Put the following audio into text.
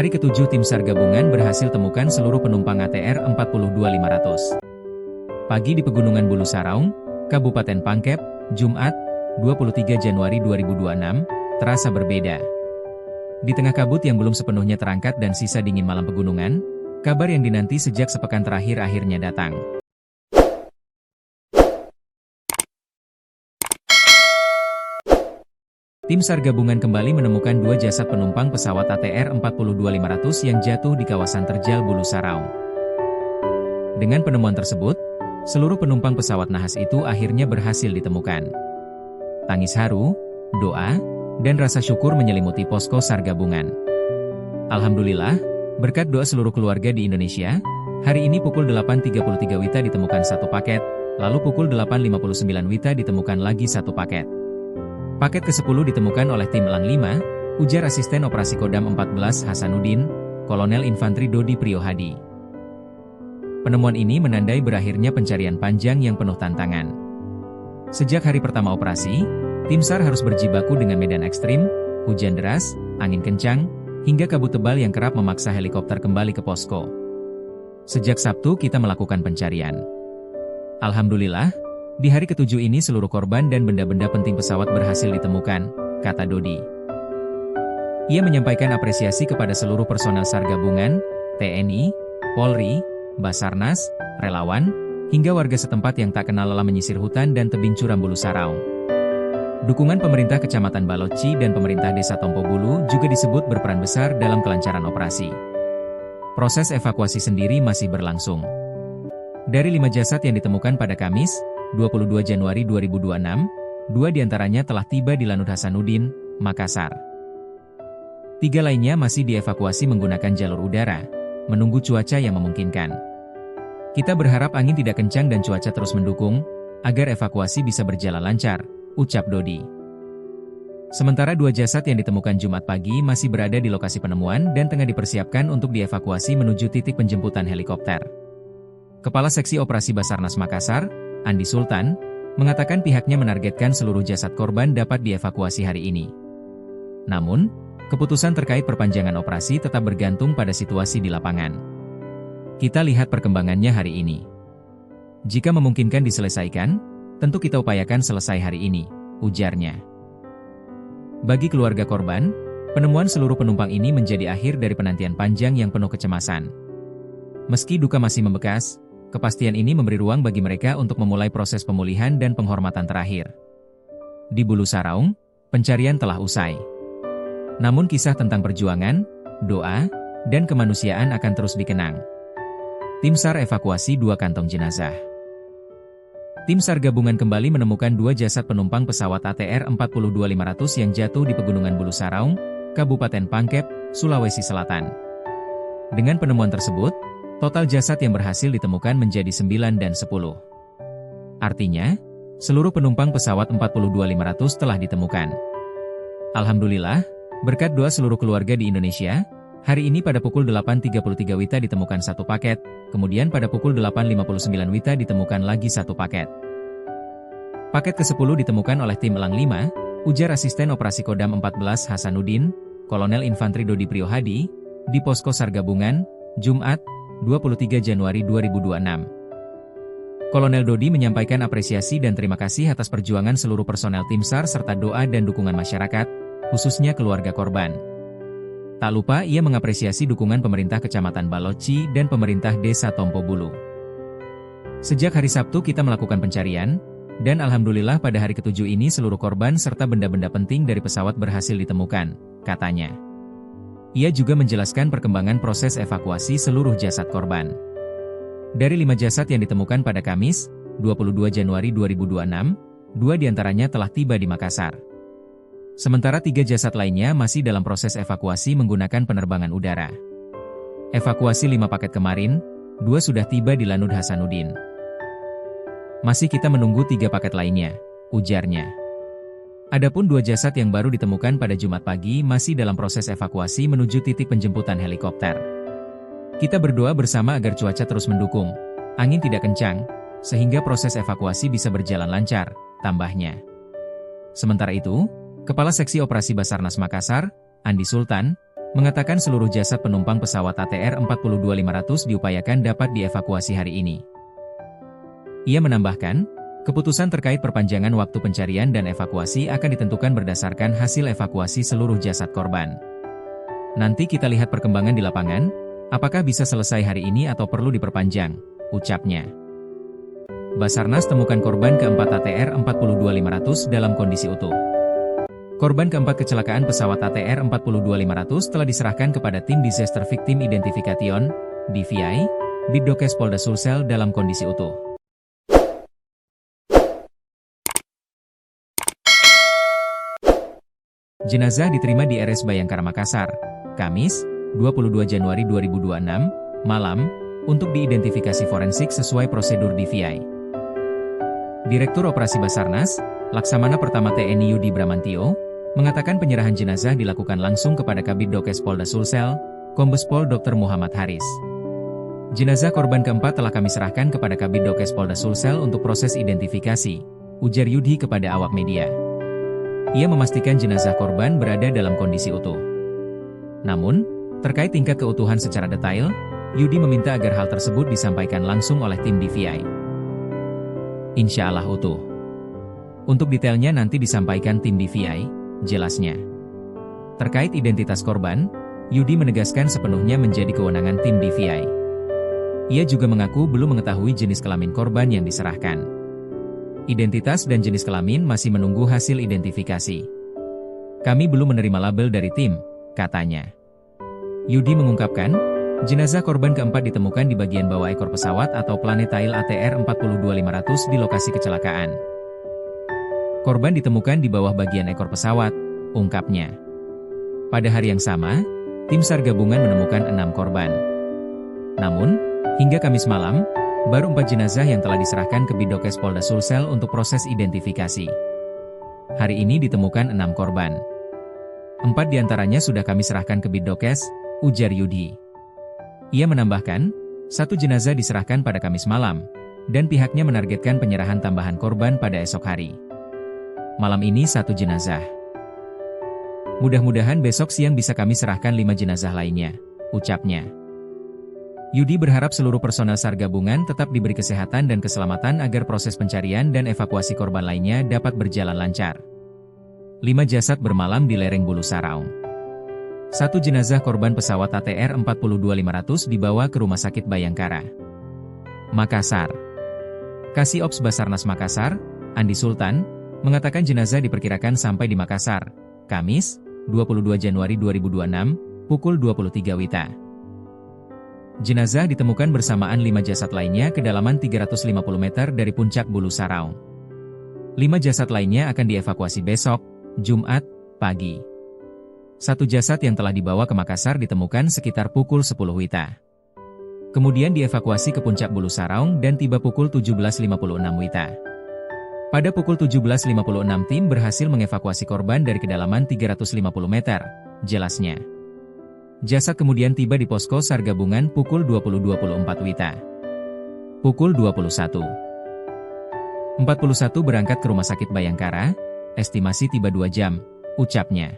Hari ke-7 Tim SAR gabungan berhasil temukan seluruh penumpang ATR 42500. Pagi di Pegunungan Bulu Saraung, Kabupaten Pangkep, Jumat, 23 Januari 2026, terasa berbeda. Di tengah kabut yang belum sepenuhnya terangkat dan sisa dingin malam pegunungan, kabar yang dinanti sejak sepekan terakhir akhirnya datang. Tim SAR gabungan kembali menemukan 2 jasad penumpang pesawat ATR 42500 yang jatuh di kawasan Terjal Bulu Saraung. Dengan penemuan tersebut, seluruh penumpang pesawat nahas itu akhirnya berhasil ditemukan. Tangis haru, doa, dan rasa syukur menyelimuti posko SAR gabungan. Alhamdulillah, berkat doa seluruh keluarga di Indonesia, hari ini pukul 8.33 WITA ditemukan satu paket, lalu pukul 8.59 WITA ditemukan lagi satu paket. Paket ke-10 ditemukan oleh tim Elang 5, ujar Asisten Operasi Kodam 14 Hasanuddin, Kolonel Infantri Dodi Priyohadi. Penemuan ini menandai berakhirnya pencarian panjang yang penuh tantangan. Sejak hari pertama operasi, tim SAR harus berjibaku dengan medan ekstrim, hujan deras, angin kencang, hingga kabut tebal yang kerap memaksa helikopter kembali ke posko. Sejak Sabtu kita melakukan pencarian. Alhamdulillah, di hari ke-7 ini seluruh korban dan benda-benda penting pesawat berhasil ditemukan, kata Dodi. Ia menyampaikan apresiasi kepada seluruh personel SAR gabungan, TNI, Polri, Basarnas, relawan, hingga warga setempat yang tak kenal lelah menyisir hutan dan tebing curam Bulu Saraung. Dukungan pemerintah Kecamatan Baloci dan pemerintah Desa Tompo Bulu juga disebut berperan besar dalam kelancaran operasi. Proses evakuasi sendiri masih berlangsung. Dari 5 jasad yang ditemukan pada Kamis, 22 Januari 2026, 2 diantaranya telah tiba di Lanut Hasanuddin, Makassar. 3 lainnya masih dievakuasi menggunakan jalur udara, menunggu cuaca yang memungkinkan. Kita berharap angin tidak kencang dan cuaca terus mendukung, agar evakuasi bisa berjalan lancar, ucap Dodi. Sementara 2 jasad yang ditemukan Jumat pagi masih berada di lokasi penemuan dan tengah dipersiapkan untuk dievakuasi menuju titik penjemputan helikopter. Kepala Seksi Operasi Basarnas Makassar, Andi Sultan, mengatakan pihaknya menargetkan seluruh jasad korban dapat dievakuasi hari ini. Namun, keputusan terkait perpanjangan operasi tetap bergantung pada situasi di lapangan. Kita lihat perkembangannya hari ini. Jika memungkinkan diselesaikan, tentu kita upayakan selesai hari ini, ujarnya. Bagi keluarga korban, penemuan seluruh penumpang ini menjadi akhir dari penantian panjang yang penuh kecemasan. Meski duka masih membekas, kepastian ini memberi ruang bagi mereka untuk memulai proses pemulihan dan penghormatan terakhir. Di Bulu Saraung, pencarian telah usai. Namun kisah tentang perjuangan, doa, dan kemanusiaan akan terus dikenang. Tim SAR evakuasi 2 kantong jenazah. Tim SAR gabungan kembali menemukan 2 jasad penumpang pesawat ATR 42500 yang jatuh di Pegunungan Bulu Saraung, Kabupaten Pangkep, Sulawesi Selatan. Dengan penemuan tersebut, total jasad yang berhasil ditemukan menjadi 9 dan 10. Artinya, seluruh penumpang pesawat 42500 telah ditemukan. Alhamdulillah, berkat doa seluruh keluarga di Indonesia, hari ini pada pukul 8.33 WITA ditemukan satu paket, kemudian pada pukul 8.59 WITA ditemukan lagi satu paket. Paket ke-10 ditemukan oleh tim Elang 5, ujar Asisten Operasi Kodam 14 Hasanuddin, Kolonel Infantri Dodi Priyohadi, di posko SAR gabungan, Jumat, 23 Januari 2026. Kolonel Dodi menyampaikan apresiasi dan terima kasih atas perjuangan seluruh personel tim SAR serta doa dan dukungan masyarakat, khususnya keluarga korban. Tak lupa ia mengapresiasi dukungan pemerintah Kecamatan Baloci dan pemerintah Desa Tompo Bulu. Sejak hari Sabtu kita melakukan pencarian, dan alhamdulillah pada hari ke-7 ini seluruh korban serta benda-benda penting dari pesawat berhasil ditemukan, katanya. Ia juga menjelaskan perkembangan proses evakuasi seluruh jasad korban. Dari 5 jasad yang ditemukan pada Kamis, 22 Januari 2026, 2 diantaranya telah tiba di Makassar. Sementara 3 jasad lainnya masih dalam proses evakuasi menggunakan penerbangan udara. Evakuasi 5 paket kemarin, 2 sudah tiba di Lanut Hasanuddin. Masih kita menunggu 3 paket lainnya, ujarnya. Adapun 2 jasad yang baru ditemukan pada Jumat pagi masih dalam proses evakuasi menuju titik penjemputan helikopter. Kita berdoa bersama agar cuaca terus mendukung, angin tidak kencang, sehingga proses evakuasi bisa berjalan lancar, tambahnya. Sementara itu, Kepala Seksi Operasi Basarnas Makassar, Andi Sultan, mengatakan seluruh jasad penumpang pesawat ATR 42500 diupayakan dapat dievakuasi hari ini. Ia menambahkan, keputusan terkait perpanjangan waktu pencarian dan evakuasi akan ditentukan berdasarkan hasil evakuasi seluruh jasad korban. Nanti kita lihat perkembangan di lapangan, apakah bisa selesai hari ini atau perlu diperpanjang, ucapnya. Basarnas temukan korban keempat ATR 42500 dalam kondisi utuh. Korban keempat kecelakaan pesawat ATR 42500 telah diserahkan kepada tim Disaster Victim Identification, DVI, Bidokes Polda Sulsel dalam kondisi utuh. Jenazah diterima di RS Bayangkara Makassar, Kamis, 22 Januari 2026, malam, untuk diidentifikasi forensik sesuai prosedur DVI. Direktur Operasi Basarnas, Laksamana Pertama TNI Yudi Bramantio, mengatakan penyerahan jenazah dilakukan langsung kepada Kabid Dokes Polda Sulsel, Kombes Pol Dr. Muhammad Haris. Jenazah korban keempat telah kami serahkan kepada Kabid Dokes Polda Sulsel untuk proses identifikasi, ujar Yudi kepada awak media. Ia memastikan jenazah korban berada dalam kondisi utuh. Namun, terkait tingkat keutuhan secara detail, Yudi meminta agar hal tersebut disampaikan langsung oleh tim DVI. Insya Allah utuh. Untuk detailnya nanti disampaikan tim DVI, jelasnya. Terkait identitas korban, Yudi menegaskan sepenuhnya menjadi kewenangan tim DVI. Ia juga mengaku belum mengetahui jenis kelamin korban yang diserahkan. Identitas dan jenis kelamin masih menunggu hasil identifikasi. Kami belum menerima label dari tim, katanya. Yudi mengungkapkan, jenazah korban keempat ditemukan di bagian bawah ekor pesawat atau Planetail ATR 42500 di lokasi kecelakaan. Korban ditemukan di bawah bagian ekor pesawat, ungkapnya. Pada hari yang sama, tim SAR gabungan menemukan 6 korban. Namun, hingga Kamis malam, baru 4 jenazah yang telah diserahkan ke Bidokes Polda Sulsel untuk proses identifikasi. Hari ini ditemukan 6 korban. 4 diantaranya sudah kami serahkan ke Bidokes, ujar Yudi. Ia menambahkan, 1 jenazah diserahkan pada Kamis malam, dan pihaknya menargetkan penyerahan tambahan korban pada esok hari. Malam ini 1 jenazah. Mudah-mudahan besok siang bisa kami serahkan 5 jenazah lainnya, ucapnya. Yudi berharap seluruh personel SAR gabungan tetap diberi kesehatan dan keselamatan agar proses pencarian dan evakuasi korban lainnya dapat berjalan lancar. 5 jasad bermalam di lereng Bulu Saraung. 1 jenazah korban pesawat ATR 42500 dibawa ke Rumah Sakit Bayangkara, Makassar. Kasih Ops Basarnas Makassar, Andi Sultan, mengatakan jenazah diperkirakan sampai di Makassar, Kamis, 22 Januari 2026, pukul 23 WITA. Jenazah ditemukan bersamaan 5 jasad lainnya kedalaman 350 meter dari puncak Bulu Saraung. 5 jasad lainnya akan dievakuasi besok, Jumat, pagi. 1 jasad yang telah dibawa ke Makassar ditemukan sekitar pukul 10 WITA. Kemudian dievakuasi ke puncak Bulu Saraung dan tiba pukul 17.56 WITA. Pada pukul 17.56 tim berhasil mengevakuasi korban dari kedalaman 350 meter, jelasnya. Jasad kemudian tiba di posko SAR gabungan pukul 20.24 WITA. Pukul 21.41 berangkat ke Rumah Sakit Bayangkara, estimasi tiba 2 jam, ucapnya.